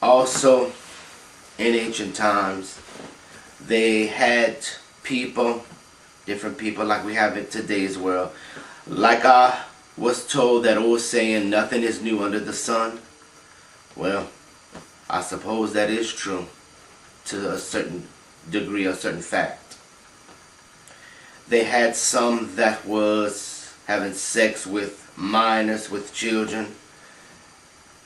Also, in ancient times, they had people, different people like we have in today's world. Like I was told that old saying, nothing is new under the sun. Well, I suppose that is true to a certain degree, a certain fact. They had some that was having sex with minors, with children,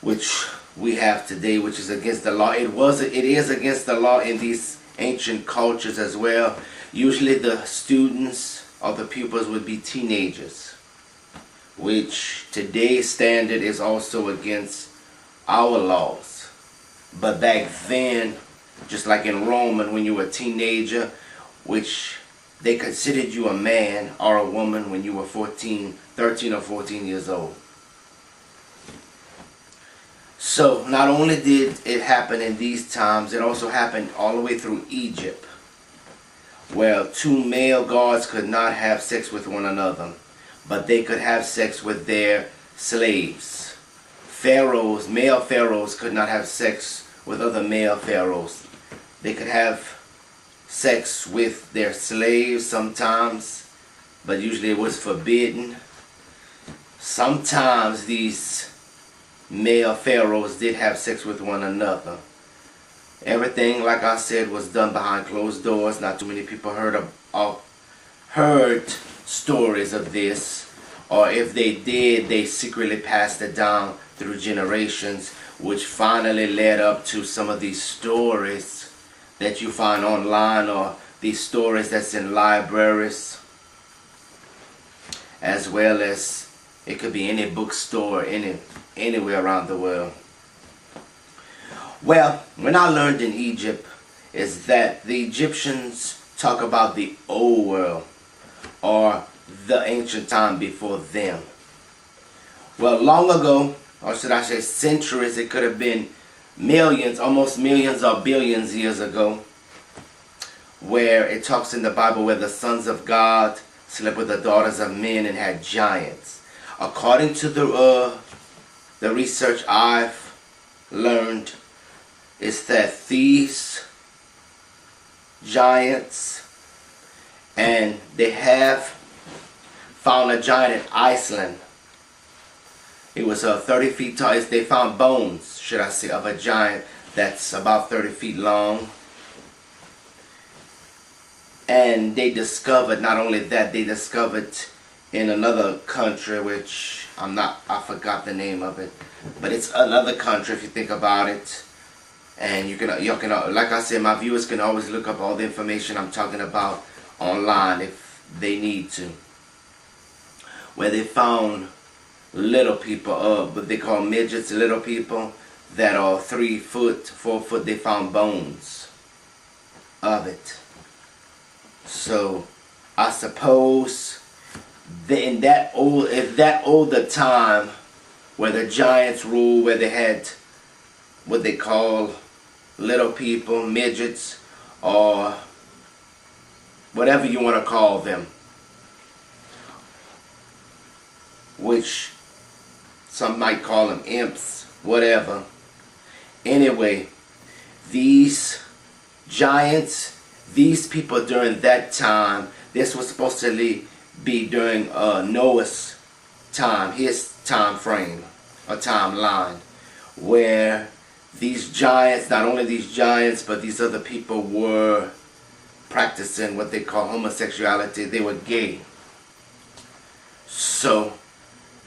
which we have today, which is against the law. It is against the law in these ancient cultures as well. Usually the students or the pupils would be teenagers, which today's standard is also against our laws. But back then, just like in Rome, when you were a teenager, which they considered you a man or a woman when you were 13 or 14 years old. So not only did it happen in these times, it also happened all the way through Egypt, where two male guards could not have sex with one another, but they could have sex with their slaves. Pharaohs, male pharaohs, could not have sex with other male pharaohs. They could have sex with their slaves sometimes, but usually it was forbidden. Sometimes these male pharaohs did have sex with one another. Everything, like I said, was done behind closed doors. Not too many people heard stories of this, or if they did, they secretly passed it down through generations, which finally led up to some of these stories that you find online, or these stories that's in libraries, as well as it could be any bookstore anywhere around the world. Well, when I learned in Egypt is that the Egyptians talk about the old world, or the ancient time before them. Well, long ago, or should I say centuries, it could have been millions, almost millions or billions years ago, where it talks in the Bible where the sons of God slept with the daughters of men and had giants. According to the research I've learned, is that these giants, and they have found a giant in Iceland. It was 30 feet tall. They found bones, should I say, of a giant that's about 30 feet long. And they discovered, not only that, they discovered in another country, which I forgot the name of it, but it's another country if you think about it. And you can, like I said, my viewers can always look up all the information I'm talking about online if they need to. Where they found little people, what they call midgets, little people that are 3 foot, 4 foot. They found bones of it. So I suppose that in that older time, where the giants ruled, where they had what they call little people, midgets, or whatever you want to call them, which some might call them imps, whatever. Anyway, these giants, these people during that time, this was supposed to be during Noah's time, his time frame, or timeline, where these giants, not only these giants, but these other people were practicing what they call homosexuality. They were gay. So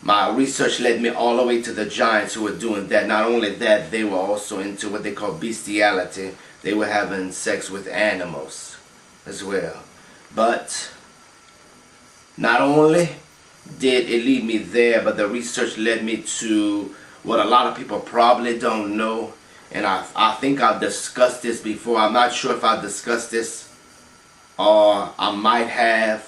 my research led me all the way to the giants who were doing that. Not only that, they were also into what they call bestiality. They were having sex with animals as well. But not only did it lead me there, but the research led me to what a lot of people probably don't know. And I think I've discussed this before. I'm not sure if I've discussed this, or I might have.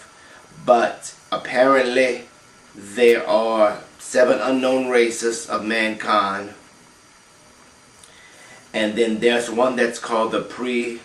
But apparently there are 7 unknown races of mankind. And then there's one that's called the pre-Adamic